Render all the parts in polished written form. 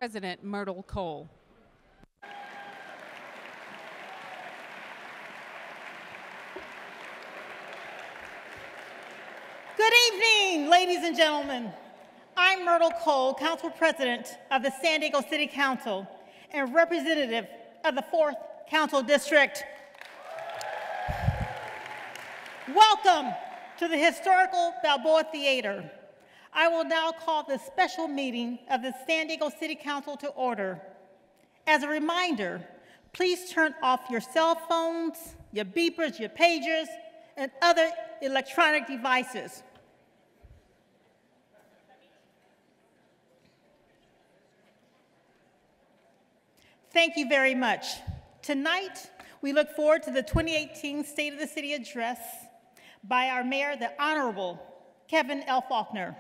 President Myrtle Cole. Good evening, ladies and gentlemen. I'm Myrtle Cole, Council President of the San Diego City Council and representative of the 4th Council District. Welcome to the historical Balboa Theater. I will now call the special meeting of the San Diego City Council to order. As a reminder, please turn off your cell phones, your beepers, your pagers, and other electronic devices. Thank you very much. Tonight, we look forward to the 2018 State of the City Address by our Mayor, the Honorable Kevin L. Faulconer.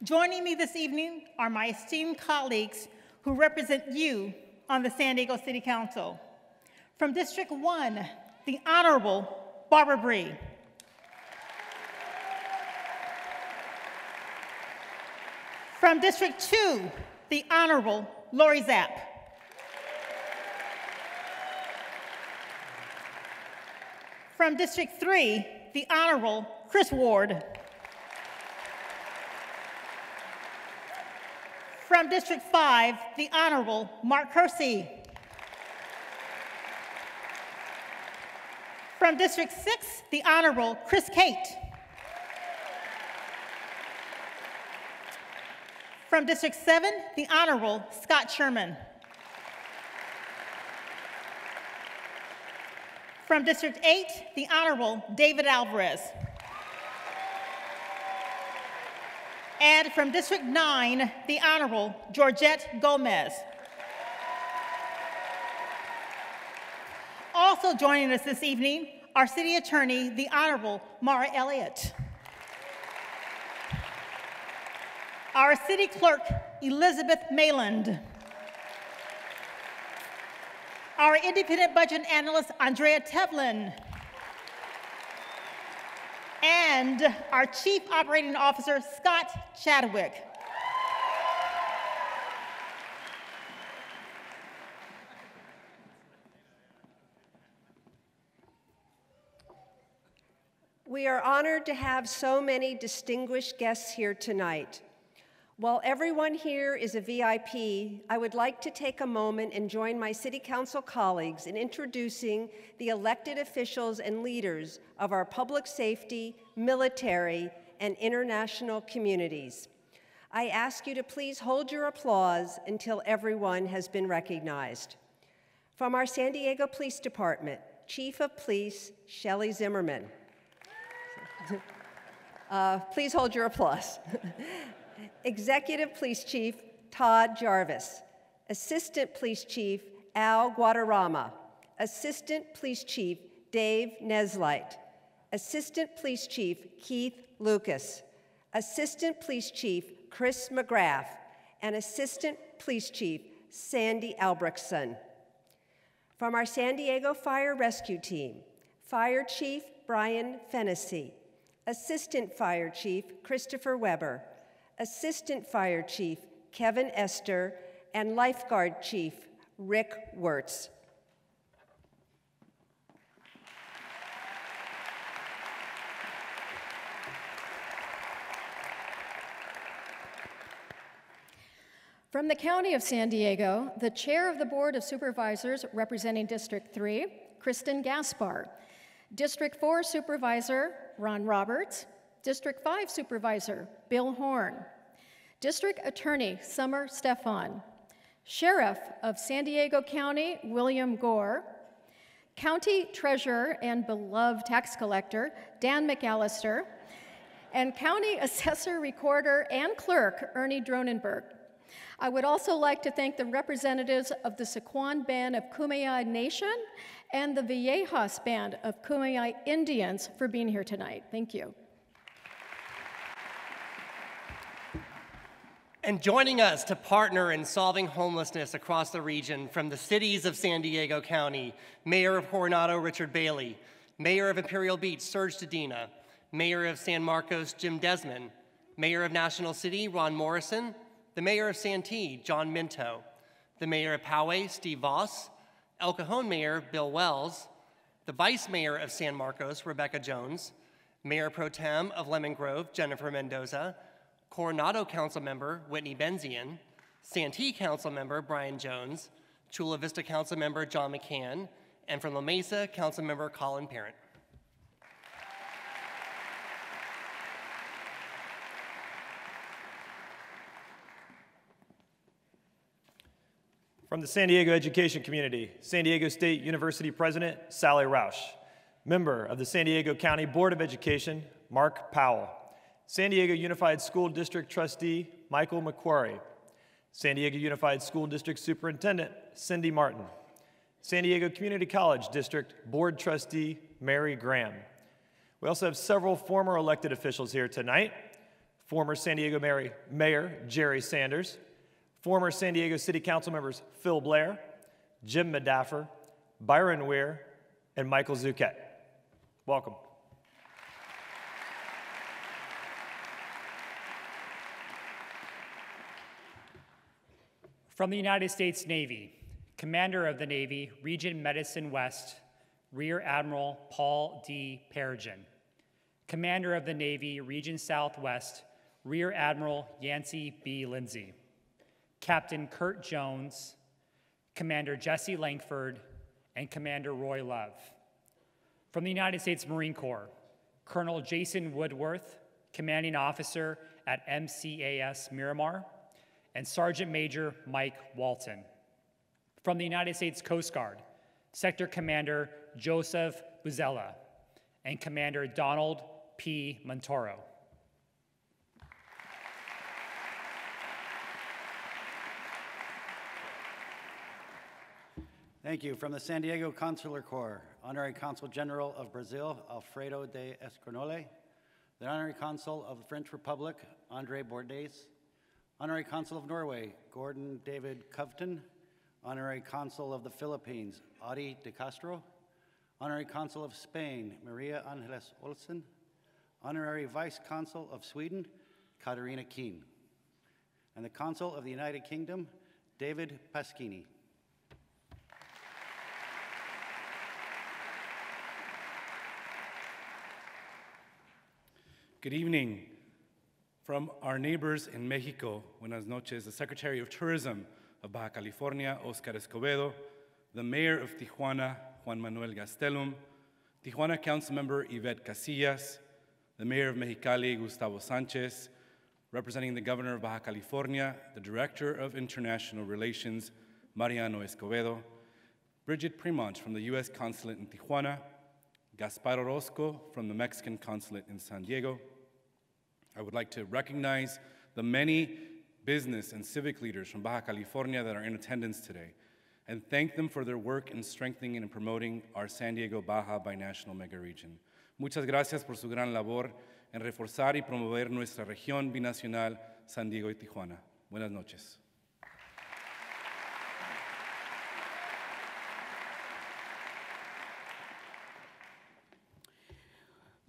Joining me this evening are my esteemed colleagues who represent you on the San Diego City Council. From District 1, the Honorable Barbara Bree. From District 2, the Honorable Lori Zapp. From District 3, the Honorable Chris Ward. From District 5, the Honorable Mark Kersey. From District 6, the Honorable Chris Cate. From District 7, the Honorable Scott Sherman. From District 8, the Honorable David Alvarez. And from District 9, the Honorable Georgette Gomez. Also joining us this evening, our City Attorney, the Honorable Mara Elliott. Our City Clerk, Elizabeth Mayland. Our Independent Budget Analyst, Andrea Tevlin. And our Chief Operating Officer, Scott Chadwick. We are honored to have so many distinguished guests here tonight. While everyone here is a VIP, I would like to take a moment and join my City Council colleagues in introducing the elected officials and leaders of our public safety, military, and international communities. I ask you to please hold your applause until everyone has been recognized. From our San Diego Police Department, Chief of Police, Shelley Zimmerman. Please hold your applause. Executive Police Chief Todd Jarvis, Assistant Police Chief Al Guadarrama, Assistant Police Chief Dave Neslight, Assistant Police Chief Keith Lucas, Assistant Police Chief Chris McGrath, and Assistant Police Chief Sandy Albrechtson. From our San Diego Fire Rescue Team, Fire Chief Brian Fennessy, Assistant Fire Chief Christopher Weber, Assistant Fire Chief Kevin Esther, and Lifeguard Chief Rick Wirtz. From the County of San Diego, the Chair of the Board of Supervisors representing District 3, Kristen Gaspar, District 4 Supervisor Ron Roberts, District 5 Supervisor Bill Horn, District Attorney Summer Stephan, Sheriff of San Diego County William Gore, County Treasurer and beloved tax collector Dan McAllister, and County Assessor, Recorder, and Clerk Ernie Dronenberg. I would also like to thank the representatives of the Sycuan Band of Kumeyaay Nation and the Viejas Band of Kumeyaay Indians for being here tonight. Thank you. And joining us to partner in solving homelessness across the region from the cities of San Diego County, Mayor of Coronado, Richard Bailey, Mayor of Imperial Beach, Serge Dedina, Mayor of San Marcos, Jim Desmond, Mayor of National City, Ron Morrison, the Mayor of Santee, John Minto, the Mayor of Poway, Steve Voss, El Cajon Mayor, Bill Wells, the Vice Mayor of San Marcos, Rebecca Jones, Mayor Pro Tem of Lemon Grove, Jennifer Mendoza, Coronado Council Member, Whitney Benzian, Santee Council Member, Brian Jones, Chula Vista Council Member, John McCann, and from La Mesa, Council Member Colin Parent. From the San Diego education community, San Diego State University President Sally Roush. Member of the San Diego County Board of Education, Mark Powell. San Diego Unified School District Trustee, Michael McQuarrie. San Diego Unified School District Superintendent, Cindy Martin. San Diego Community College District Board Trustee, Mary Graham. We also have several former elected officials here tonight. Former San Diego Mayor Jerry Sanders, former San Diego City Council members Phil Blair, Jim Medaffer, Byron Weir, and Michael Zuquette. Welcome. From the United States Navy, Commander of the Navy, Region Medicine West, Rear Admiral Paul D. Peregrine. Commander of the Navy, Region Southwest, Rear Admiral Yancey B. Lindsay. Captain Kurt Jones, Commander Jesse Langford, and Commander Roy Love. From the United States Marine Corps, Colonel Jason Woodworth, Commanding Officer at MCAS Miramar, and Sergeant Major Mike Walton. From the United States Coast Guard, Sector Commander Joseph Buzella, and Commander Donald P. Montoro. Thank you. From the San Diego Consular Corps, Honorary Consul General of Brazil, Alfredo de Escornole, the Honorary Consul of the French Republic, Andre Bordes, Honorary Consul of Norway, Gordon David Covton, Honorary Consul of the Philippines, Adi de Castro, Honorary Consul of Spain, Maria Angeles Olsen, Honorary Vice Consul of Sweden, Katarina Keen, and the Consul of the United Kingdom, David Paschini. Good evening. From our neighbors in Mexico, buenas noches, the Secretary of Tourism of Baja California, Oscar Escobedo, the Mayor of Tijuana, Juan Manuel Gastelum, Tijuana Councilmember Yvette Casillas, the Mayor of Mexicali, Gustavo Sanchez, representing the Governor of Baja California, the Director of International Relations, Mariano Escobedo, Bridget Primont from the U.S. Consulate in Tijuana, Gaspar Orozco from the Mexican Consulate in San Diego. I would like to recognize the many business and civic leaders from Baja California that are in attendance today and thank them for their work in strengthening and promoting our San Diego Baja binational megaregion. Muchas gracias por su gran labor en reforzar y promover nuestra región binacional San Diego y Tijuana. Buenas noches.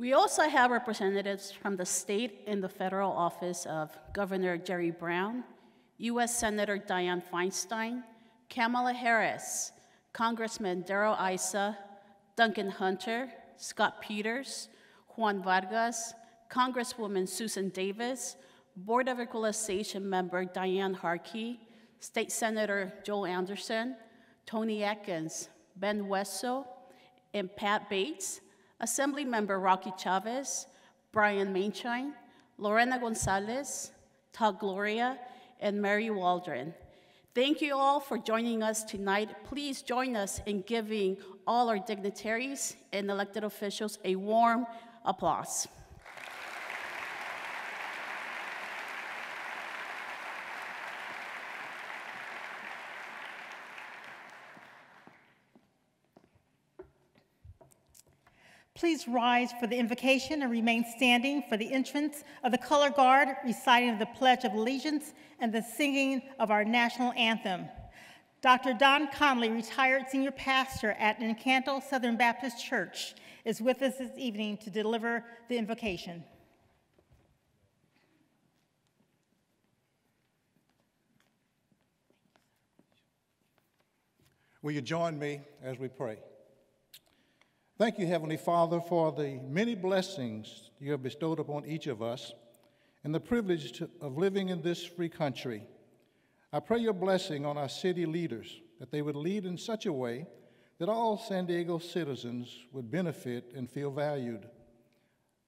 We also have representatives from the state in the federal office of Governor Jerry Brown, U.S. Senator Dianne Feinstein, Kamala Harris, Congressman Darrell Issa, Duncan Hunter, Scott Peters, Juan Vargas, Congresswoman Susan Davis, Board of Equalization member Diane Harkey, State Senator Joel Anderson, Tony Atkins, Ben Wesso, and Pat Bates, Assembly Member Rocky Chavez, Brian Mainshine, Lorena Gonzalez, Todd Gloria, and Mary Waldron. Thank you all for joining us tonight. Please join us in giving all our dignitaries and elected officials a warm applause. Please rise for the invocation and remain standing for the entrance of the color guard, reciting of the Pledge of Allegiance and the singing of our national anthem. Dr. Don Conley, retired senior pastor at Encanto Southern Baptist Church, is with us this evening to deliver the invocation. Will you join me as we pray? Thank you, Heavenly Father, for the many blessings you have bestowed upon each of us and the privilege of living in this free country. I pray your blessing on our city leaders, that they would lead in such a way that all San Diego citizens would benefit and feel valued.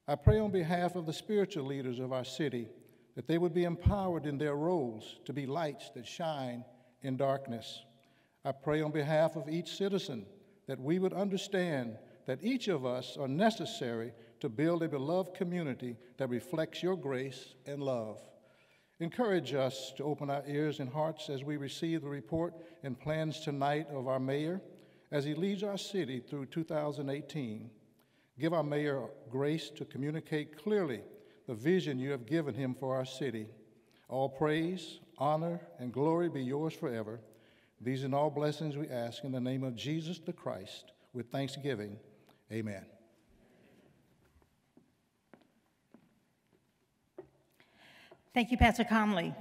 I pray on behalf of the spiritual leaders of our city that they would be empowered in their roles to be lights that shine in darkness. I pray on behalf of each citizen that we would understand that each of us are necessary to build a beloved community that reflects your grace and love. Encourage us to open our ears and hearts as we receive the report and plans tonight of our mayor as he leads our city through 2018. Give our mayor grace to communicate clearly the vision you have given him for our city. All praise, honor, and glory be yours forever. These and all blessings we ask in the name of Jesus the Christ with thanksgiving. Amen. Thank you, Pastor Conley.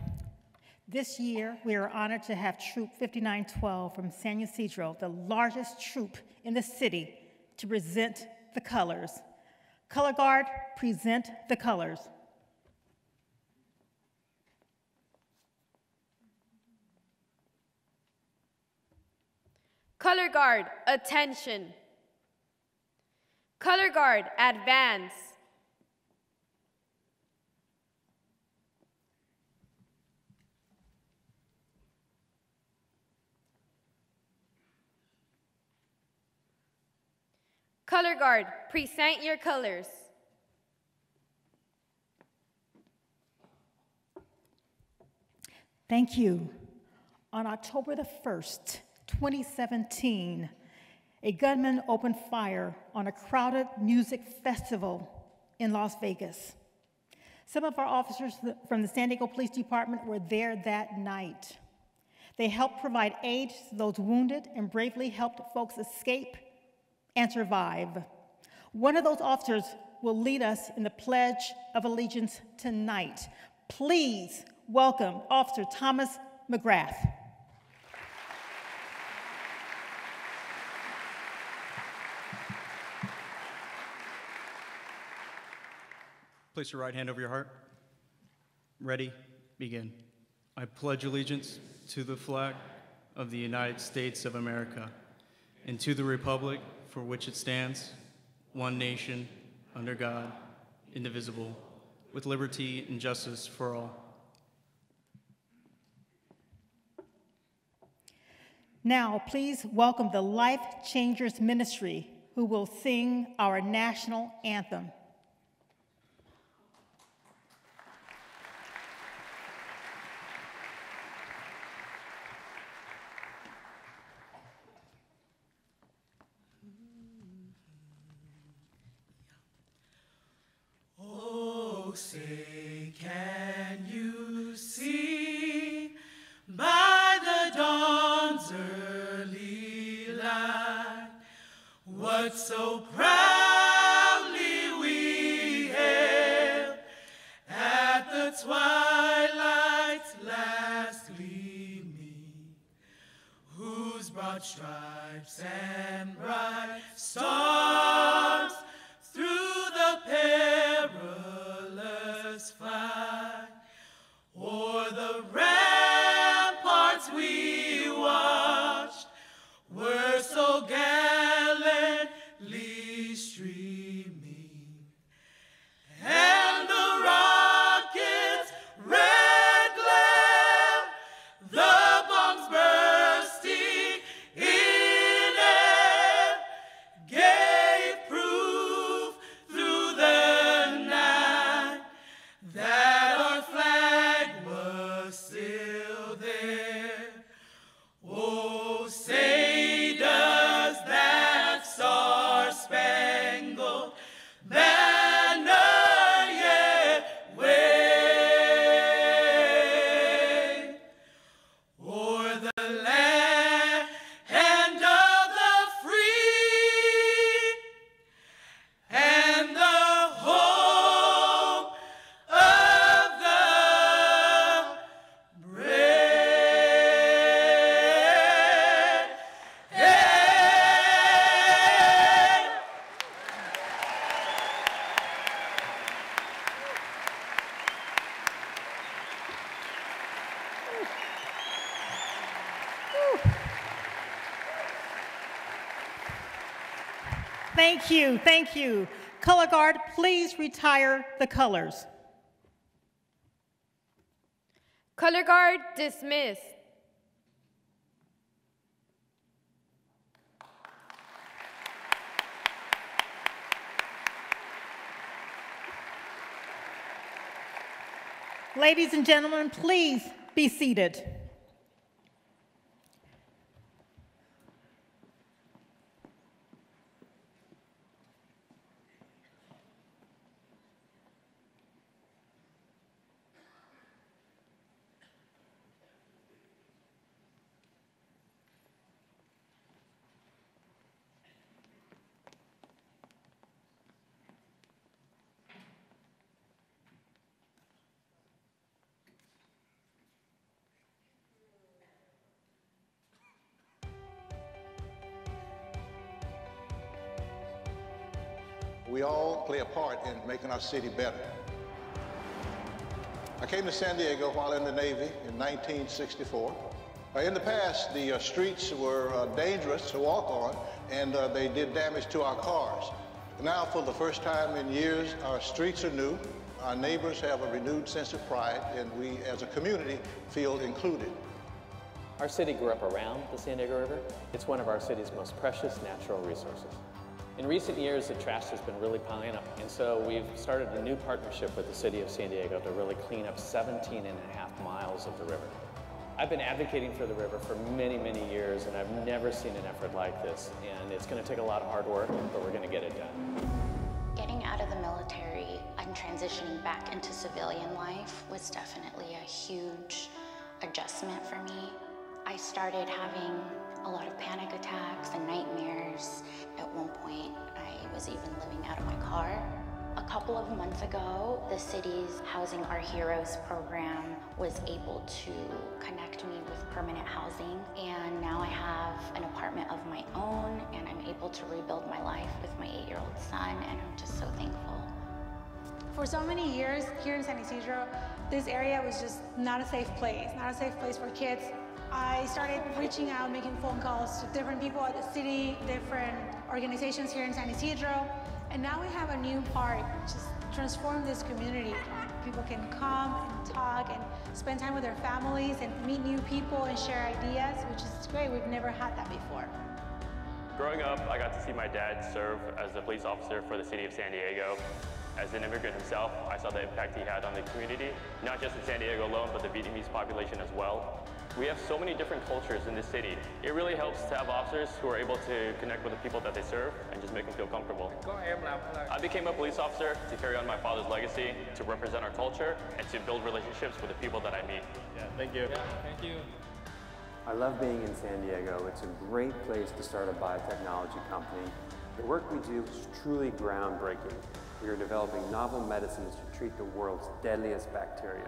This year, we are honored to have Troop 5912 from San Ysidro, the largest troop in the city, to present the colors. Color Guard, present the colors. Color Guard, attention. Color Guard, advance. Color Guard, present your colors. Thank you. On October the 1st, 2017, a gunman opened fire on a crowded music festival in Las Vegas. Some of our officers from the San Diego Police Department were there that night. They helped provide aid to those wounded and bravely helped folks escape and survive. One of those officers will lead us in the Pledge of Allegiance tonight. Please welcome Officer Thomas McGrath. Place your right hand over your heart. Ready? Begin. I pledge allegiance to the flag of the United States of America and to the republic for which it stands, one nation, under God, indivisible, with liberty and justice for all. Now, please welcome the Life Changers Ministry, who will sing our national anthem. Oh, say, can you see by the dawn's early light what so proudly we hailed at the twilight's last gleaming, whose broad stripes and bright stars through the perilous fight o'er the ramparts we watched were so gallantly streaming, and the rocket's red glare, the bombs bursting in air, gave Thank you, thank you. Color Guard, please retire the colors. Color Guard dismissed. Ladies and gentlemen, please be seated. We all play a part in making our city better. I came to San Diego while in the Navy in 1964. In the past, the streets were dangerous to walk on, and they did damage to our cars. Now, for the first time in years, our streets are new. Our neighbors have a renewed sense of pride, and we, as a community, feel included. Our city grew up around the San Diego River. It's one of our city's most precious natural resources. In recent years, the trash has been really piling up, and so we've started a new partnership with the city of San Diego to really clean up 17.5 miles of the river. I've been advocating for the river for many, many years, and I've never seen an effort like this, and it's going to take a lot of hard work, but we're going to get it done. Getting out of the military and transitioning back into civilian life was definitely a huge adjustment for me. I started having a lot of panic attacks and nightmares. At one point, I was even living out of my car. A couple of months ago, the city's Housing Our Heroes program was able to connect me with permanent housing, and now I have an apartment of my own, and I'm able to rebuild my life with my 8-year-old son, and I'm just so thankful. For so many years here in San Isidro, this area was just not a safe place for kids. I started reaching out, making phone calls to different people at the city, different organizations here in San Isidro, and now we have a new park, just transform this community. People can come and talk and spend time with their families and meet new people and share ideas, which is great. We've never had that before. Growing up, I got to see my dad serve as a police officer for the city of San Diego. As an immigrant himself, I saw the impact he had on the community, not just in San Diego alone, but the Vietnamese population as well. We have so many different cultures in this city. It really helps to have officers who are able to connect with the people that they serve and just make them feel comfortable. I became a police officer to carry on my father's legacy, to represent our culture, and to build relationships with the people that I meet. Yeah, thank you. Yeah, thank you. I love being in San Diego. It's a great place to start a biotechnology company. The work we do is truly groundbreaking. We are developing novel medicines to treat the world's deadliest bacteria.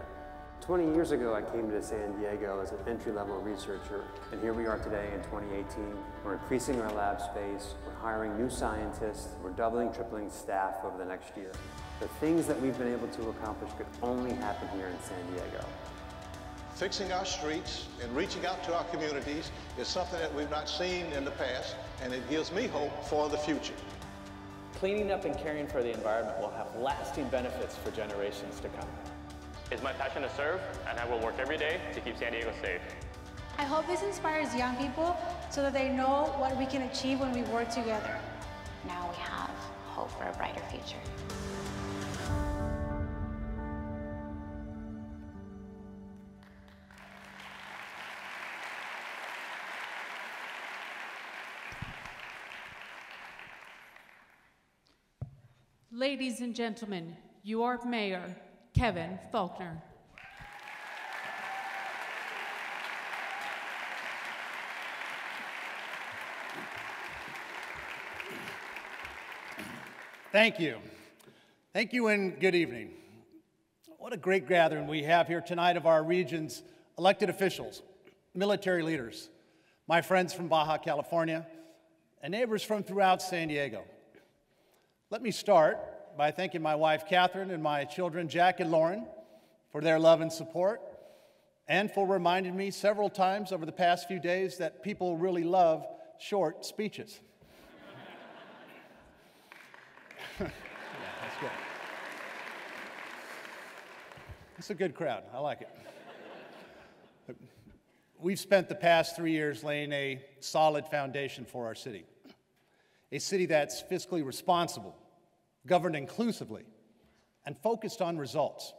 20 years ago, I came to San Diego as an entry-level researcher, and here we are today in 2018. We're increasing our lab space, we're hiring new scientists, we're doubling, tripling staff over the next year. The things that we've been able to accomplish could only happen here in San Diego. Fixing our streets and reaching out to our communities is something that we've not seen in the past, and it gives me hope for the future. Cleaning up and caring for the environment will have lasting benefits for generations to come. It's my passion to serve, and I will work every day to keep San Diego safe. I hope this inspires young people so that they know what we can achieve when we work together. Now we have hope for a brighter future. Ladies and gentlemen, your mayor, Kevin Faulkner. Thank you. Thank you and good evening. What a great gathering we have here tonight of our region's elected officials, military leaders, my friends from Baja California, and neighbors from throughout San Diego. Let me start by thanking my wife, Catherine, and my children, Jack and Lauren, for their love and support, and for reminding me several times over the past few days that people really love short speeches. That's good. It's a good crowd. I like it. We've spent the past 3 years laying a solid foundation for our city. A city that's fiscally responsible, governed inclusively, and focused on results.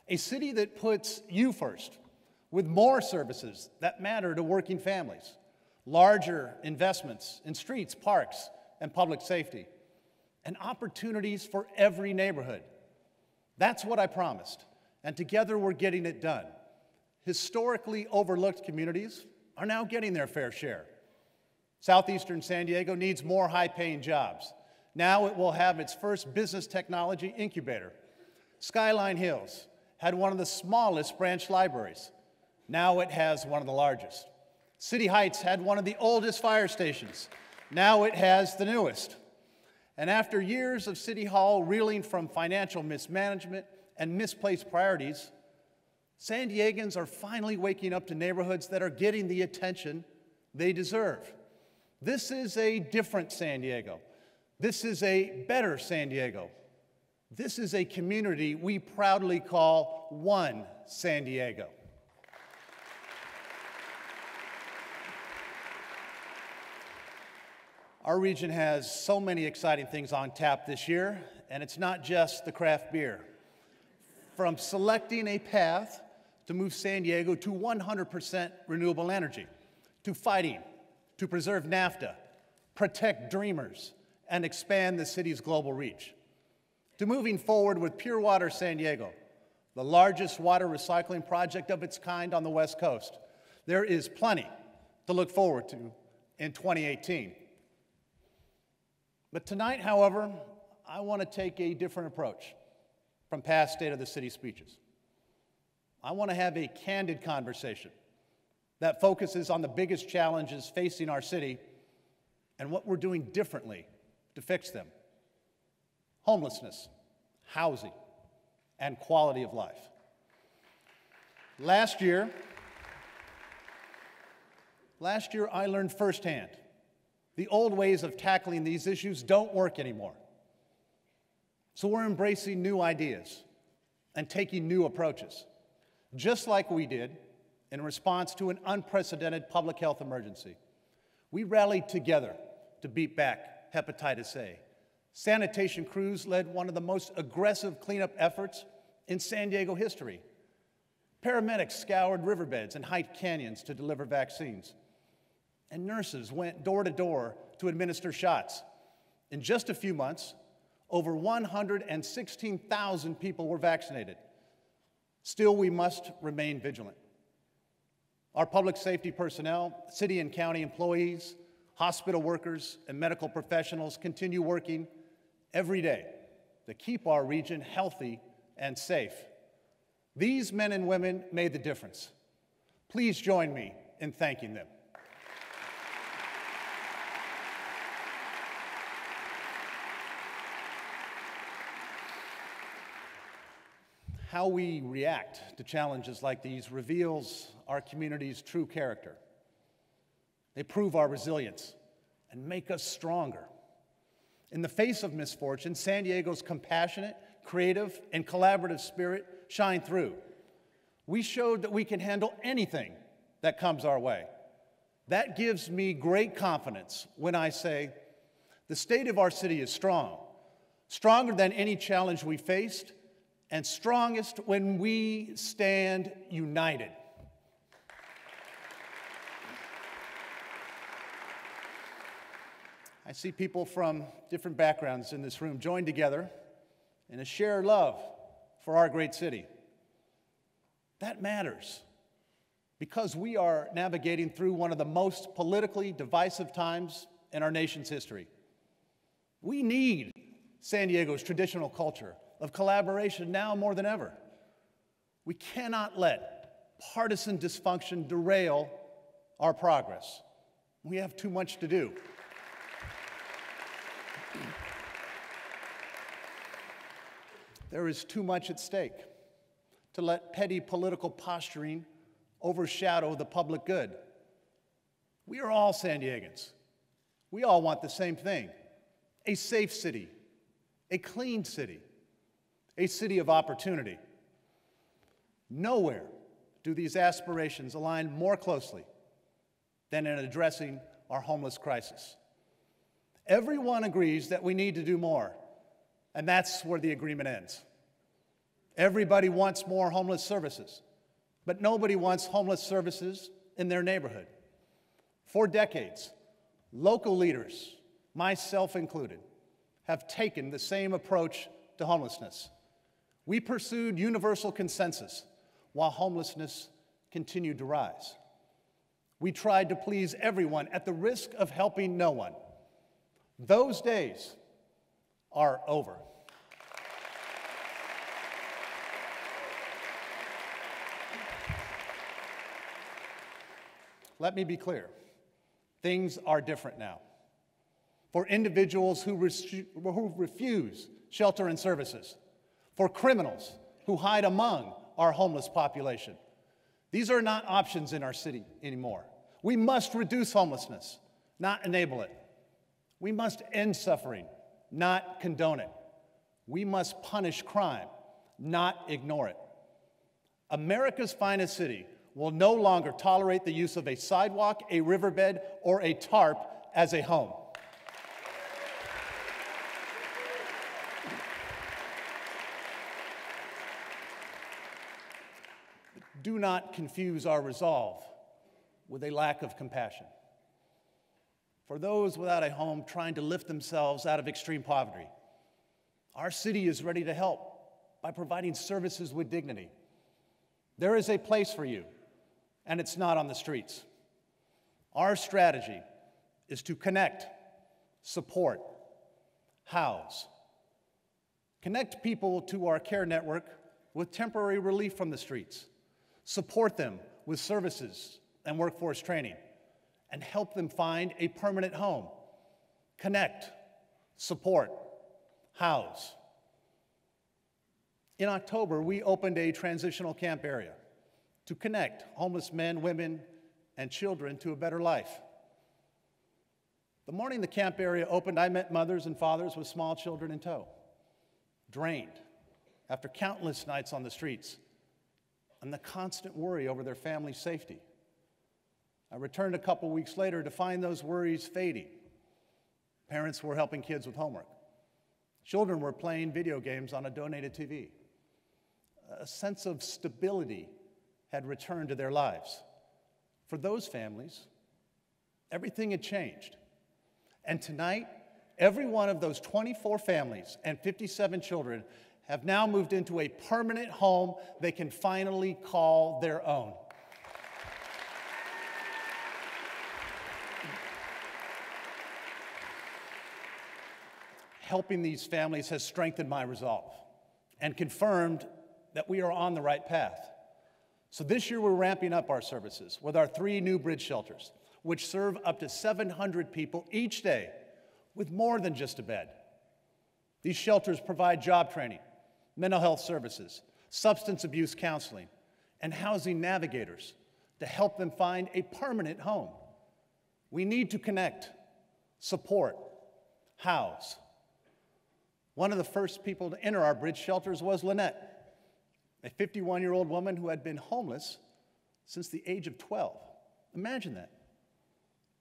A city that puts you first, with more services that matter to working families, larger investments in streets, parks, and public safety, and opportunities for every neighborhood. That's what I promised, and together we're getting it done. Historically overlooked communities are now getting their fair share. Southeastern San Diego needs more high-paying jobs. Now it will have its first business technology incubator. Skyline Hills had one of the smallest branch libraries. Now it has one of the largest. City Heights had one of the oldest fire stations. Now it has the newest. And after years of City Hall reeling from financial mismanagement and misplaced priorities, San Diegans are finally waking up to neighborhoods that are getting the attention they deserve. This is a different San Diego. This is a better San Diego. This is a community we proudly call One San Diego. Our region has so many exciting things on tap this year, and it's not just the craft beer. From selecting a path to move San Diego to 100% renewable energy, to fighting to preserve NAFTA, protect dreamers, and expand the city's global reach, to moving forward with Pure Water San Diego, the largest water recycling project of its kind on the West Coast. There is plenty to look forward to in 2018. But tonight, however, I want to take a different approach from past State of the City speeches. I want to have a candid conversation that focuses on the biggest challenges facing our city and what we're doing differently to fix them. Homelessness, housing, and quality of life. Last year, I learned firsthand the old ways of tackling these issues don't work anymore. So we're embracing new ideas and taking new approaches, just like we did in response to an unprecedented public health emergency. We rallied together to beat back hepatitis A. Sanitation crews led one of the most aggressive cleanup efforts in San Diego history. Paramedics scoured riverbeds and hiked canyons to deliver vaccines. And nurses went door to door to administer shots. In just a few months, over 116,000 people were vaccinated. Still, we must remain vigilant. Our public safety personnel, city and county employees, hospital workers, and medical professionals continue working every day to keep our region healthy and safe. These men and women made the difference. Please join me in thanking them. How we react to challenges like these reveals our community's true character. They prove our resilience and make us stronger. In the face of misfortune, San Diego's compassionate, creative, and collaborative spirit shine through. We showed that we can handle anything that comes our way. That gives me great confidence when I say the state of our city is strong, stronger than any challenge we faced, and strongest when we stand united. I see people from different backgrounds in this room join together in a shared love for our great city. That matters because we are navigating through one of the most politically divisive times in our nation's history. We need San Diego's traditional culture of collaboration now more than ever. We cannot let partisan dysfunction derail our progress. We have too much to do. There is too much at stake to let petty political posturing overshadow the public good. We are all San Diegans. We all want the same thing: a safe city, a clean city, a city of opportunity. Nowhere do these aspirations align more closely than in addressing our homeless crisis. Everyone agrees that we need to do more, and that's where the agreement ends. Everybody wants more homeless services, but nobody wants homeless services in their neighborhood. For decades, local leaders, myself included, have taken the same approach to homelessness. We pursued universal consensus while homelessness continued to rise. We tried to please everyone at the risk of helping no one. Those days are over. Let me be clear. Things are different now. For individuals who refuse shelter and services, for criminals who hide among our homeless population, these are not options in our city anymore. We must reduce homelessness, not enable it. We must end suffering, not condone it. We must punish crime, not ignore it. America's finest city will no longer tolerate the use of a sidewalk, a riverbed, or a tarp as a home. Do not confuse our resolve with a lack of compassion. For those without a home trying to lift themselves out of extreme poverty, our city is ready to help by providing services with dignity. There is a place for you, and it's not on the streets. Our strategy is to connect, support, house. Connect people to our care network with temporary relief from the streets. Support them with services and workforce training, and help them find a permanent home. Connect, support, house. In October, we opened a transitional camp area to connect homeless men, women, and children to a better life. The morning the camp area opened, I met mothers and fathers with small children in tow, drained after countless nights on the streets and the constant worry over their family's safety. I returned a couple weeks later to find those worries fading. Parents were helping kids with homework. Children were playing video games on a donated TV. A sense of stability had returned to their lives. For those families, everything had changed. And tonight, every one of those 24 families and 57 children have now moved into a permanent home they can finally call their own. Helping these families has strengthened my resolve and confirmed that we are on the right path. So this year we're ramping up our services with our 3 new bridge shelters, which serve up to 700 people each day with more than just a bed. These shelters provide job training, mental health services, substance abuse counseling, and housing navigators to help them find a permanent home. We need to connect, support, house. One of the first people to enter our bridge shelters was Lynette, a 51-year-old woman who had been homeless since the age of 12. Imagine that,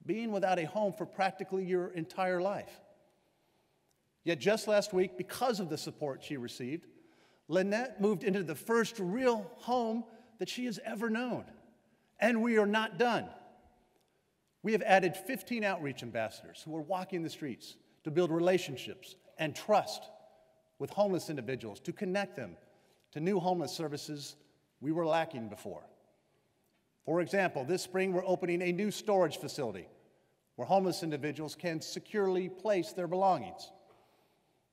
being without a home for practically your entire life. Yet just last week, because of the support she received, Lynette moved into the first real home that she has ever known. And we are not done. We have added 15 outreach ambassadors who are walking the streets to build relationships and trust with homeless individuals, to connect them to new homeless services we were lacking before. For example, this spring we're opening a new storage facility where homeless individuals can securely place their belongings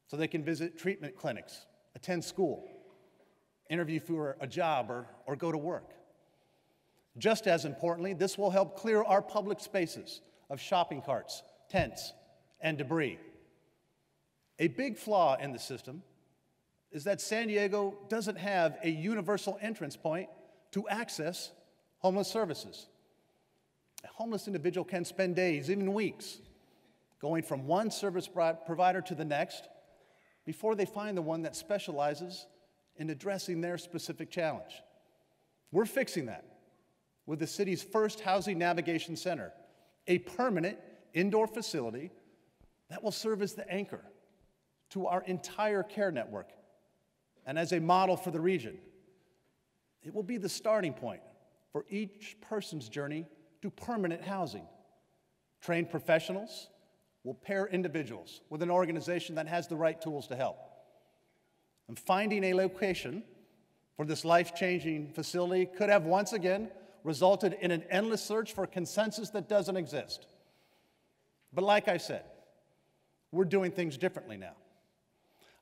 so they can visit treatment clinics, attend school, interview for a job, or go to work. Just as importantly, this will help clear our public spaces of shopping carts, tents, and debris. A big flaw in the system is that San Diego doesn't have a universal entrance point to access homeless services. A homeless individual can spend days, even weeks, going from one service provider to the next, before they find the one that specializes in addressing their specific challenge. We're fixing that with the city's first Housing Navigation Center, a permanent indoor facility that will serve as the anchor to our entire care network and as a model for the region. It will be the starting point for each person's journey to permanent housing. Trained professionals will pair individuals with an organization that has the right tools to help. And finding a location for this life-changing facility could have once again resulted in an endless search for consensus that doesn't exist. But like I said, we're doing things differently now.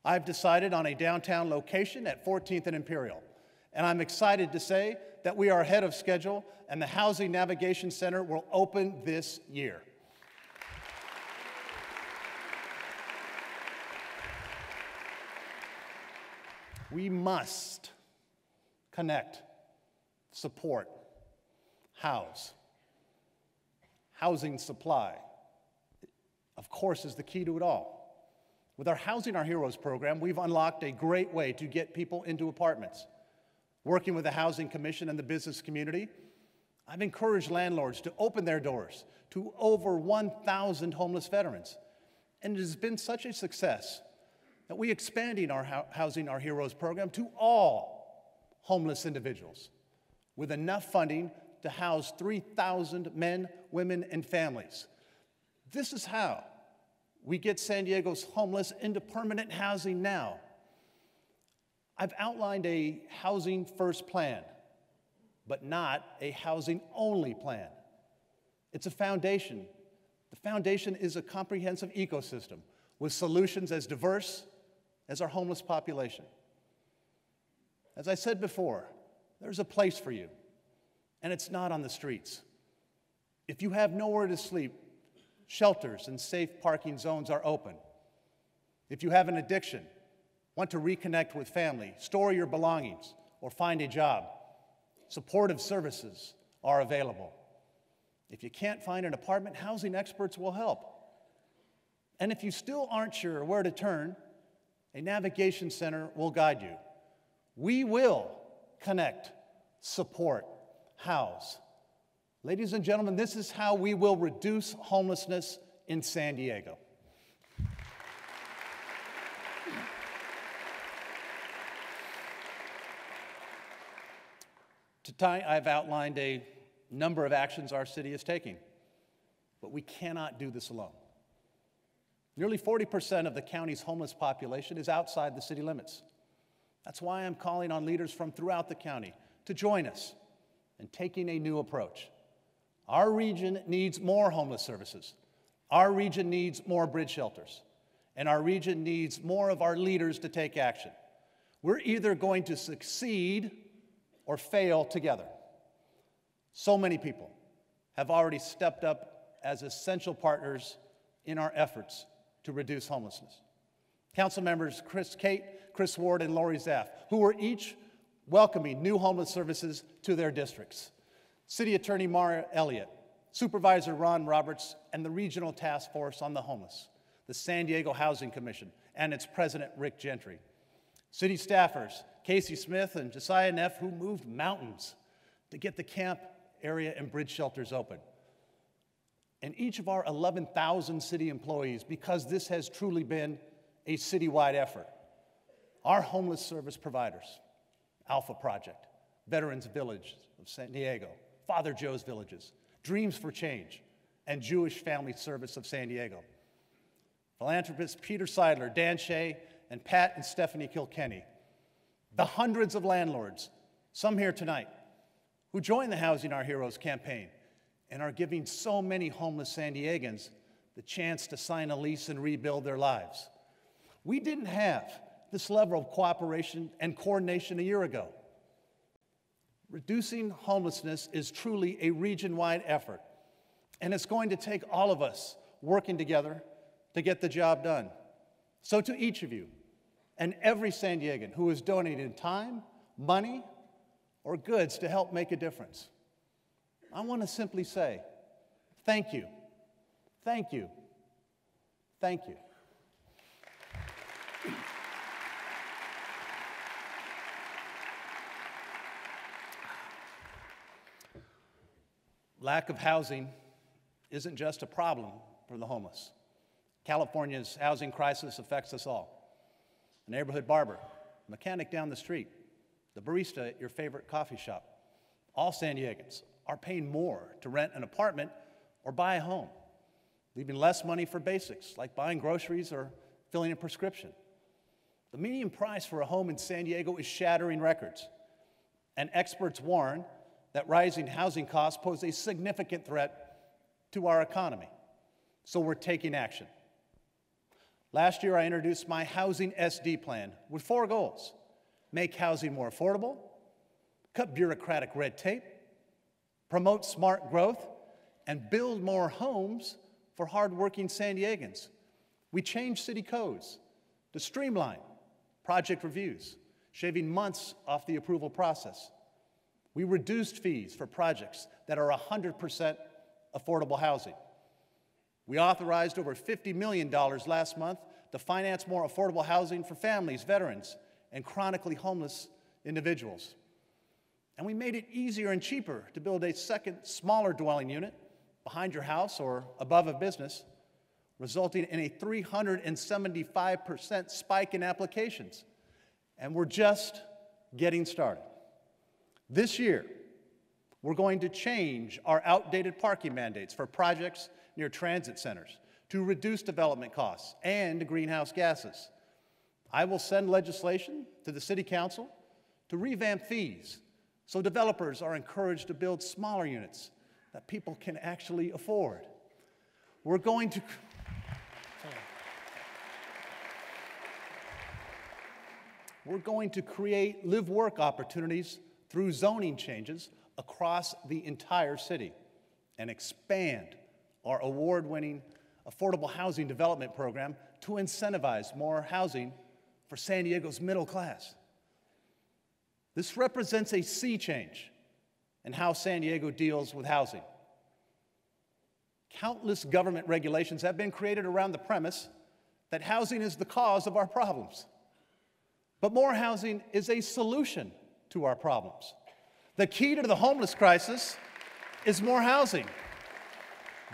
I've decided on a downtown location at 14th and Imperial, and I'm excited to say that we are ahead of schedule and the Housing Navigation Center will open this year. We must connect, support, house. Housing supply, of course, is the key to it all. With our Housing Our Heroes program, we've unlocked a great way to get people into apartments. Working with the Housing Commission and the business community, I've encouraged landlords to open their doors to over 1,000 homeless veterans. And it has been such a success that we're expanding our Housing Our Heroes program to all homeless individuals with enough funding to house 3,000 men, women, and families. This is how we get San Diego's homeless into permanent housing now. I've outlined a housing first plan, but not a housing only plan. It's a foundation. The foundation is a comprehensive ecosystem with solutions as diverse as our homeless population. As I said before, there's a place for you, and it's not on the streets. If you have nowhere to sleep, shelters and safe parking zones are open. If you have an addiction, want to reconnect with family, store your belongings, or find a job, supportive services are available. If you can't find an apartment, housing experts will help. And if you still aren't sure where to turn, a navigation center will guide you. We will connect, support, house. Ladies and gentlemen, this is how we will reduce homelessness in San Diego. Tonight, I've outlined a number of actions our city is taking, but we cannot do this alone. Nearly 40% of the county's homeless population is outside the city limits. That's why I'm calling on leaders from throughout the county to join us in taking a new approach. Our region needs more homeless services. Our region needs more bridge shelters. And our region needs more of our leaders to take action. We're either going to succeed or fail together. So many people have already stepped up as essential partners in our efforts to reduce homelessness. Council members Chris Cate, Chris Ward, and Lori Zaff, who are each welcoming new homeless services to their districts. City Attorney Mara Elliott, Supervisor Ron Roberts, and the Regional Task Force on the Homeless, the San Diego Housing Commission, and its President Rick Gentry. City staffers Casey Smith and Josiah Neff, who moved mountains to get the camp area and bridge shelters open. And each of our 11,000 city employees, because this has truly been a citywide effort. Our homeless service providers, Alpha Project, Veterans Village of San Diego, Father Joe's Villages, Dreams for Change, and Jewish Family Service of San Diego. Philanthropists Peter Seidler, Dan Shea, and Pat and Stephanie Kilkenny. The hundreds of landlords, some here tonight, who joined the Housing Our Heroes campaign and are giving so many homeless San Diegans the chance to sign a lease and rebuild their lives. We didn't have this level of cooperation and coordination a year ago. Reducing homelessness is truly a region-wide effort, and it's going to take all of us working together to get the job done. So to each of you, and every San Diegan who has donated time, money, or goods to help make a difference, I want to simply say, thank you, thank you, thank you. lack of housing isn't just a problem for the homeless. California's housing crisis affects us all. The neighborhood barber, the mechanic down the street, the barista at your favorite coffee shop. All San Diegans are paying more to rent an apartment or buy a home, leaving less money for basics like buying groceries or filling a prescription. The median price for a home in San Diego is shattering records, and experts warn that rising housing costs pose a significant threat to our economy. So we're taking action. Last year, I introduced my Housing SD plan with 4 goals: make housing more affordable, cut bureaucratic red tape, promote smart growth, and build more homes for hardworking San Diegans. We changed city codes to streamline project reviews, shaving months off the approval process. We reduced fees for projects that are 100% affordable housing. We authorized over $50 million last month to finance more affordable housing for families, veterans, and chronically homeless individuals. And we made it easier and cheaper to build a second, smaller dwelling unit behind your house or above a business, resulting in a 375% spike in applications. And we're just getting started. This year, we're going to change our outdated parking mandates for projects near transit centers to reduce development costs and greenhouse gases. I will send legislation to the City Council to revamp fees so developers are encouraged to build smaller units that people can actually afford. We're going to create live-work opportunities through zoning changes across the entire city and expand our award-winning affordable housing development program to incentivize more housing for San Diego's middle class. This represents a sea change in how San Diego deals with housing. Countless government regulations have been created around the premise that housing is the cause of our problems. But more housing is a solution to our problems. The key to the homeless crisis is more housing.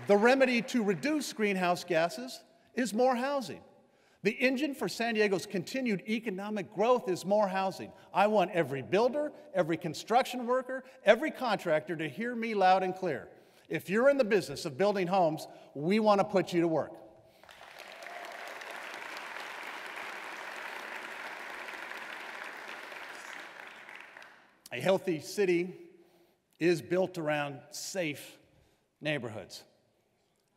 The remedy to reduce greenhouse gases is more housing. The engine for San Diego's continued economic growth is more housing. I want every builder, every construction worker, every contractor to hear me loud and clear. If you're in the business of building homes, we want to put you to work. A healthy city is built around safe neighborhoods.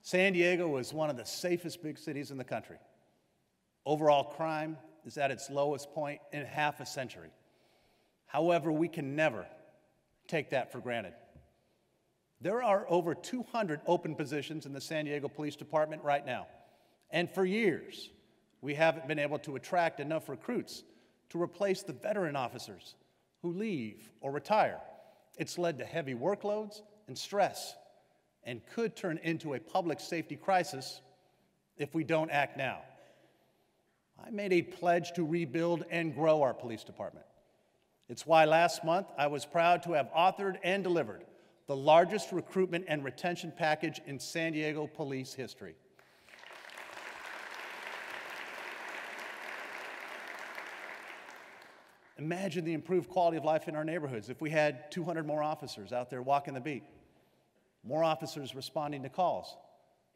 San Diego is one of the safest big cities in the country. Overall crime is at its lowest point in half a century. However, we can never take that for granted. There are over 200 open positions in the San Diego Police Department right now. And for years, we haven't been able to attract enough recruits to replace the veteran officers who leave or retire. It's led to heavy workloads and stress and could turn into a public safety crisis if we don't act now. I made a pledge to rebuild and grow our police department. It's why last month I was proud to have authored and delivered the largest recruitment and retention package in San Diego police history. Imagine the improved quality of life in our neighborhoods if we had 200 more officers out there walking the beat, more officers responding to calls,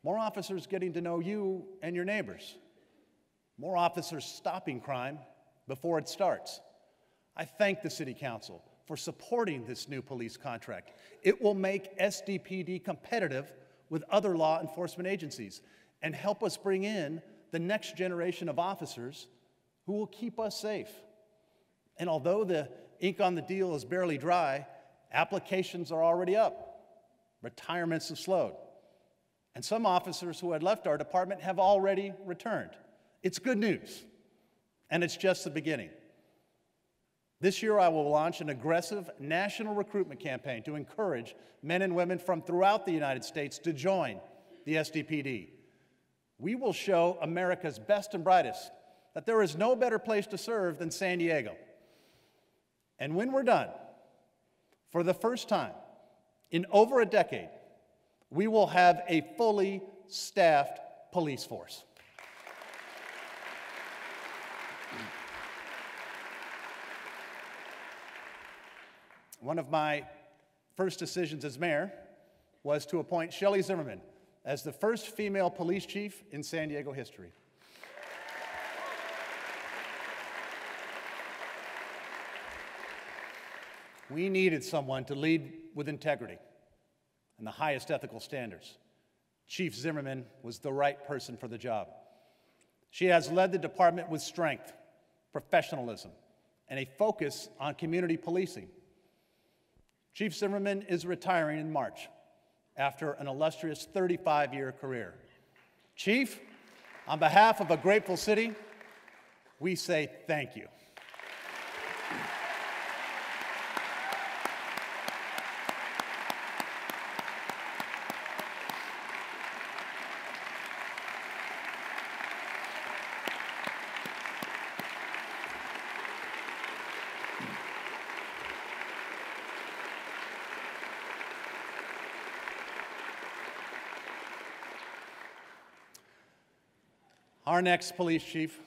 more officers getting to know you and your neighbors, more officers stopping crime before it starts. I thank the City Council for supporting this new police contract. It will make SDPD competitive with other law enforcement agencies and help us bring in the next generation of officers who will keep us safe. And although the ink on the deal is barely dry, applications are already up. Retirements have slowed. And some officers who had left our department have already returned. It's good news, and it's just the beginning. This year, I will launch an aggressive national recruitment campaign to encourage men and women from throughout the United States to join the SDPD. We will show America's best and brightest that there is no better place to serve than San Diego. And when we're done, for the first time in over a decade, we will have a fully staffed police force. One of my first decisions as mayor was to appoint Shelley Zimmerman as the first female police chief in San Diego history. We needed someone to lead with integrity and the highest ethical standards. Chief Zimmerman was the right person for the job. She has led the department with strength, professionalism, and a focus on community policing. Chief Zimmerman is retiring in March after an illustrious 35-year career. Chief, on behalf of a grateful city, we say thank you. Our next police chief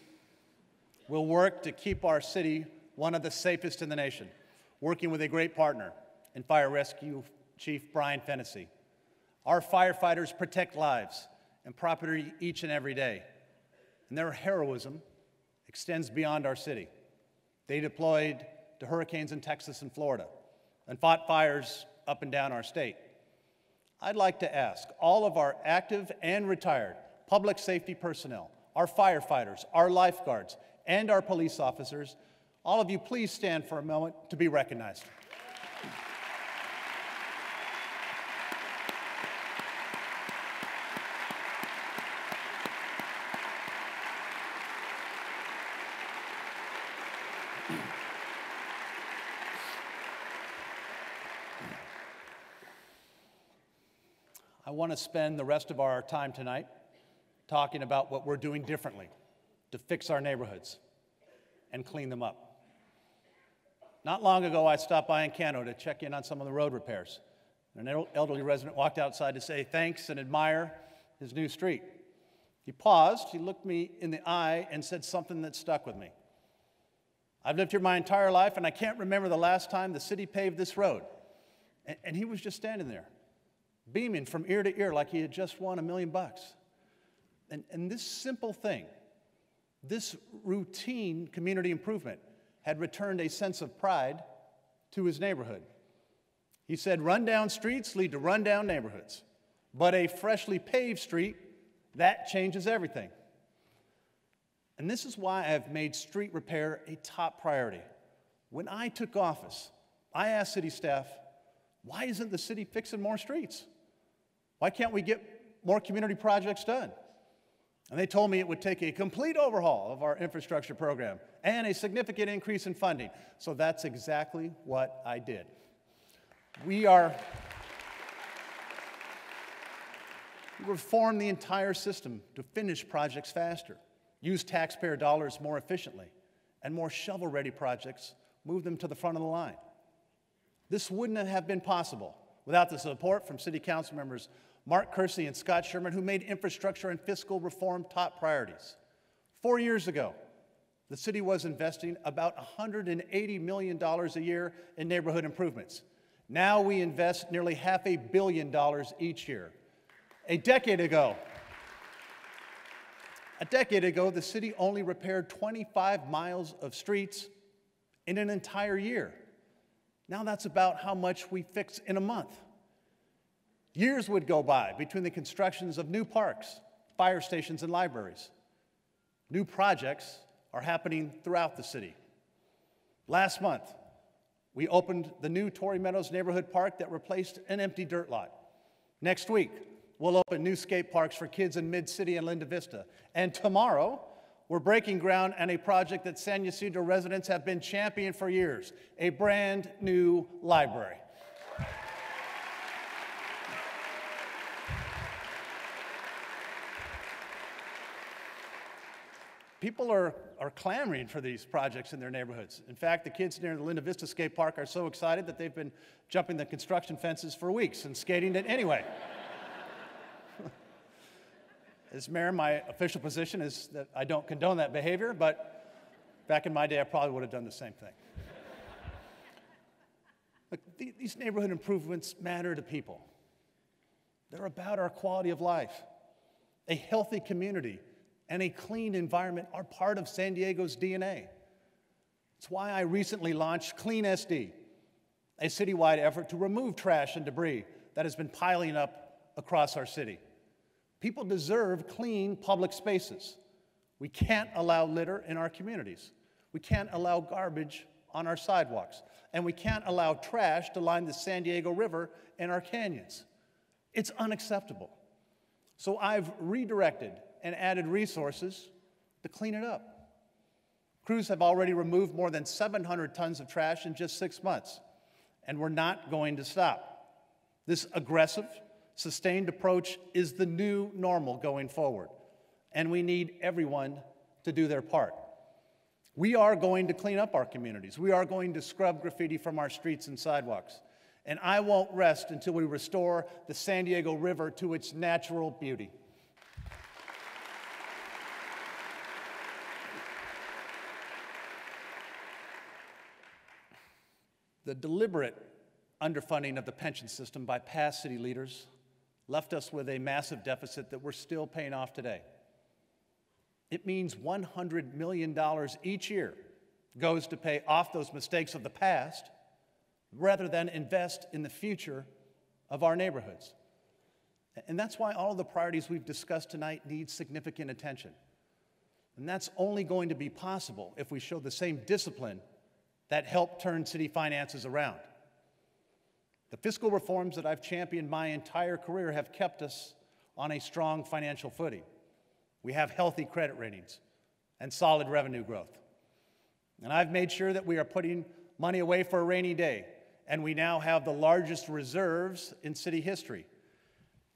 will work to keep our city one of the safest in the nation, working with a great partner in Fire Rescue Chief Brian Fennessy. Our firefighters protect lives and property each and every day, and their heroism extends beyond our city. They deployed to hurricanes in Texas and Florida and fought fires up and down our state. I'd like to ask all of our active and retired public safety personnel, our firefighters, our lifeguards, and our police officers, all of you please stand for a moment to be recognized. I want to spend the rest of our time tonight talking about what we're doing differently to fix our neighborhoods and clean them up. Not long ago, I stopped by in Cano to check in on some of the road repairs. An elderly resident walked outside to say thanks and admire his new street. He paused, he looked me in the eye and said something that stuck with me. I've lived here my entire life and I can't remember the last time the city paved this road. And he was just standing there, beaming from ear to ear like he had just won $1 million. And this simple thing, this routine community improvement had returned a sense of pride to his neighborhood. He said, rundown streets lead to rundown neighborhoods, but a freshly paved street, that changes everything. And this is why I've made street repair a top priority. When I took office, I asked city staff, why isn't the city fixing more streets? Why can't we get more community projects done? And they told me it would take a complete overhaul of our infrastructure program and a significant increase in funding. So that's exactly what I did. We reformed the entire system to finish projects faster, use taxpayer dollars more efficiently, and more shovel-ready projects, move them to the front of the line. This wouldn't have been possible without the support from City Council members Mark Kersey and Scott Sherman, who made infrastructure and fiscal reform top priorities. 4 years ago, the city was investing about $180 million a year in neighborhood improvements. Now we invest nearly $500 million each year. A decade ago, the city only repaired 25 miles of streets in an entire year. Now that's about how much we fix in a month. Years would go by between the constructions of new parks, fire stations, and libraries. New projects are happening throughout the city. Last month, we opened the new Torrey Meadows Neighborhood Park that replaced an empty dirt lot. Next week, we'll open new skate parks for kids in Mid-City and Linda Vista. And tomorrow, we're breaking ground on a project that San Ysidro residents have been championing for years, a brand new library. People are clamoring for these projects in their neighborhoods. In fact, the kids near the Linda Vista Skate Park are so excited that they've been jumping the construction fences for weeks and skating it anyway. As mayor, my official position is that I don't condone that behavior, but back in my day, I probably would have done the same thing. Look, these neighborhood improvements matter to people. They're about our quality of life. A healthy community and a clean environment are part of San Diego's DNA. It's why I recently launched Clean SD, a citywide effort to remove trash and debris that has been piling up across our city. People deserve clean public spaces. We can't allow litter in our communities. We can't allow garbage on our sidewalks. And we can't allow trash to line the San Diego River and our canyons. It's unacceptable. So I've redirected and added resources to clean it up. Crews have already removed more than 700 tons of trash in just 6 months, and we're not going to stop. This aggressive, sustained approach is the new normal going forward, and we need everyone to do their part. We are going to clean up our communities. We are going to scrub graffiti from our streets and sidewalks. And I won't rest until we restore the San Diego River to its natural beauty. The deliberate underfunding of the pension system by past city leaders left us with a massive deficit that we're still paying off today. It means $100 million each year goes to pay off those mistakes of the past rather than invest in the future of our neighborhoods. And that's why all of the priorities we've discussed tonight need significant attention. And that's only going to be possible if we show the same discipline that helped turn city finances around. The fiscal reforms that I've championed my entire career have kept us on a strong financial footing. We have healthy credit ratings and solid revenue growth. And I've made sure that we are putting money away for a rainy day, and we now have the largest reserves in city history.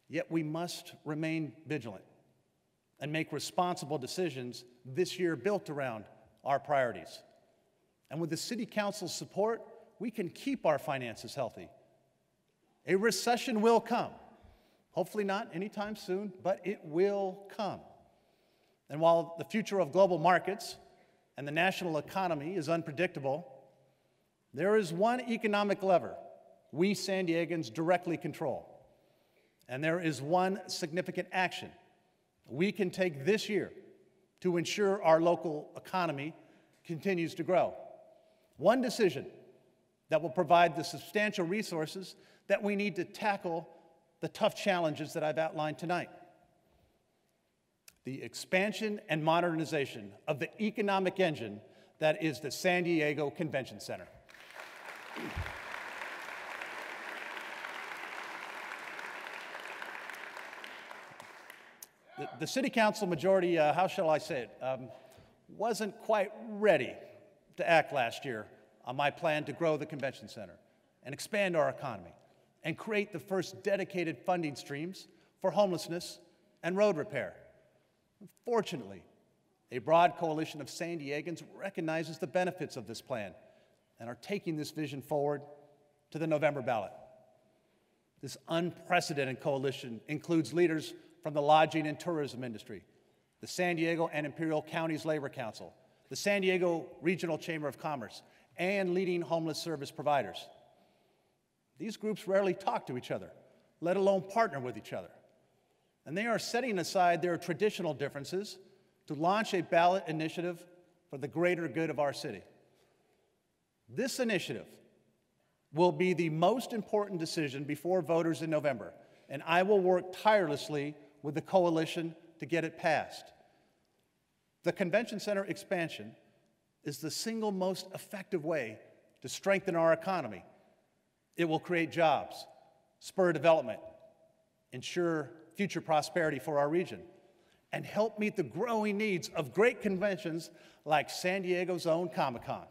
Yet we must remain vigilant and make responsible decisions this year built around our priorities. And with the City Council's support, we can keep our finances healthy. A recession will come. Hopefully not anytime soon, but it will come. And while the future of global markets and the national economy is unpredictable, there is one economic lever we San Diegans directly control. And there is one significant action we can take this year to ensure our local economy continues to grow. One decision that will provide the substantial resources that we need to tackle the tough challenges that I've outlined tonight. The expansion and modernization of the economic engine that is the San Diego Convention Center. The City Council majority, how shall I say it, wasn't quite ready to act last year on my plan to grow the convention center and expand our economy and create the first dedicated funding streams for homelessness and road repair. Fortunately, a broad coalition of San Diegans recognizes the benefits of this plan and are taking this vision forward to the November ballot. This unprecedented coalition includes leaders from the lodging and tourism industry, the San Diego and Imperial Counties Labor Council, the San Diego Regional Chamber of Commerce, and leading homeless service providers. These groups rarely talk to each other, let alone partner with each other. And they are setting aside their traditional differences to launch a ballot initiative for the greater good of our city. This initiative will be the most important decision before voters in November, and I will work tirelessly with the coalition to get it passed. The convention center expansion is the single most effective way to strengthen our economy. It will create jobs, spur development, ensure future prosperity for our region, and help meet the growing needs of great conventions like San Diego's own Comic-Con.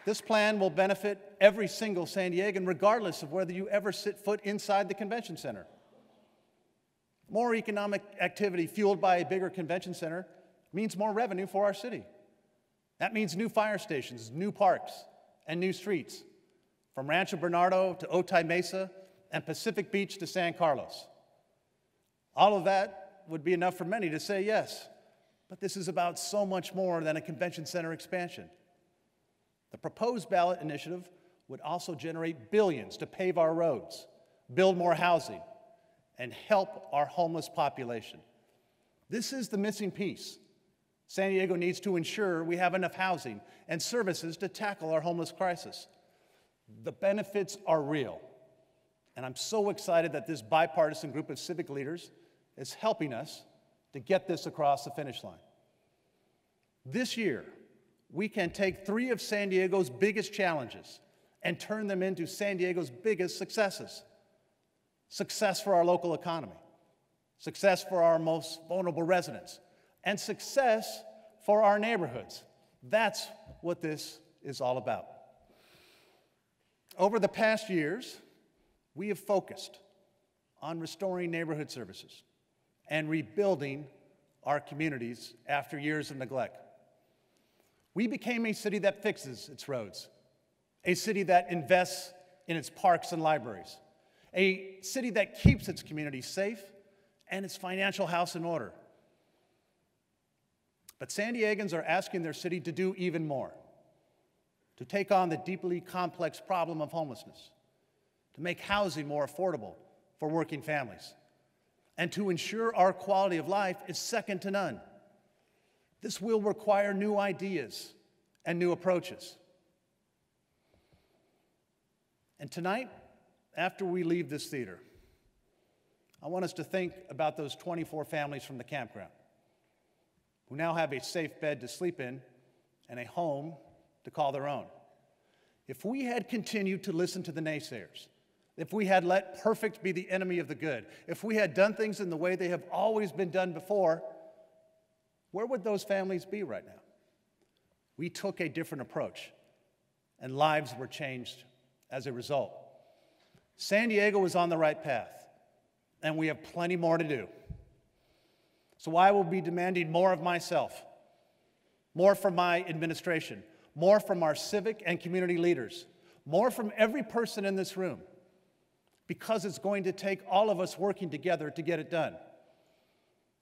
This plan will benefit every single San Diegan, regardless of whether you ever set foot inside the convention center. More economic activity fueled by a bigger convention center means more revenue for our city. That means new fire stations, new parks, and new streets. from Rancho Bernardo to Otay Mesa and Pacific Beach to San Carlos. All of that would be enough for many to say yes, but this is about so much more than a convention center expansion. The proposed ballot initiative would also generate billions to pave our roads, build more housing, and help our homeless population. This is the missing piece. San Diego needs to ensure we have enough housing and services to tackle our homeless crisis. The benefits are real, and I'm so excited that this bipartisan group of civic leaders is helping us to get this across the finish line. This year, we can take 3 of San Diego's biggest challenges and turn them into San Diego's biggest successes. Success for our local economy, success for our most vulnerable residents, and success for our neighborhoods. That's what this is all about. Over the past years, we have focused on restoring neighborhood services and rebuilding our communities after years of neglect. We became a city that fixes its roads, a city that invests in its parks and libraries, a city that keeps its community safe and its financial house in order. But San Diegans are asking their city to do even more, to take on the deeply complex problem of homelessness, to make housing more affordable for working families, and to ensure our quality of life is second to none. This will require new ideas and new approaches. And tonight, after we leave this theater, I want us to think about those 24 families from the campground who now have a safe bed to sleep in and a home to call their own. If we had continued to listen to the naysayers, if we had let perfect be the enemy of the good, if we had done things in the way they have always been done before, where would those families be right now? We took a different approach, and lives were changed as a result. San Diego is on the right path, and we have plenty more to do. So I will be demanding more of myself, more from my administration, more from our civic and community leaders, more from every person in this room, because it's going to take all of us working together to get it done.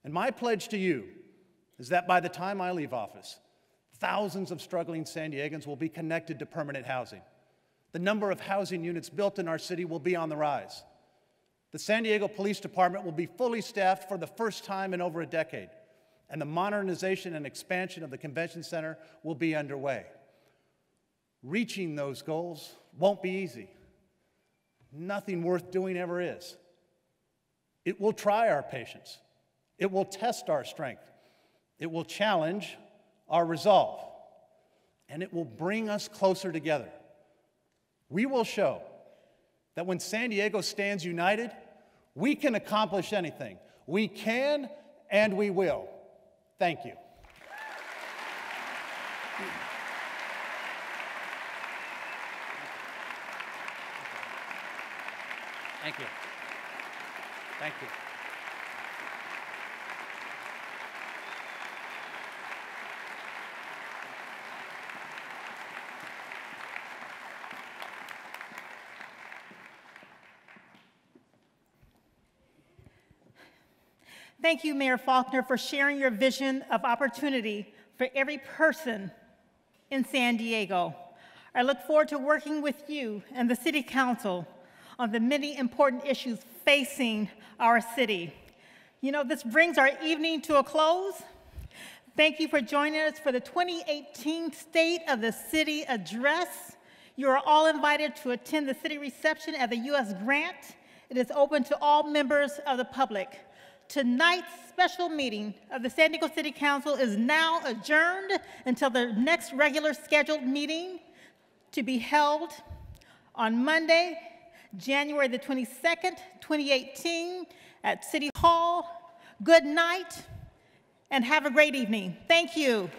And my pledge to you is that by the time I leave office, thousands of struggling San Diegans will be connected to permanent housing. The number of housing units built in our city will be on the rise. The San Diego Police Department will be fully staffed for the first time in over a decade, and the modernization and expansion of the convention center will be underway. Reaching those goals won't be easy. Nothing worth doing ever is. It will try our patience. It will test our strength. It will challenge our resolve. And it will bring us closer together. We will show that when San Diego stands united, we can accomplish anything. We can and we will. Thank you. Thank you. Thank you. Thank you, Mayor Faulkner, for sharing your vision of opportunity for every person in San Diego. I look forward to working with you and the City Council on the many important issues facing our city. You know, this brings our evening to a close. Thank you for joining us for the 2018 State of the City Address. You are all invited to attend the city reception at the U.S. Grant. It is open to all members of the public. Tonight's special meeting of the San Diego City Council is now adjourned until the next regular scheduled meeting to be held on Monday, January the 22nd, 2018 at City Hall. Good night and have a great evening. Thank you.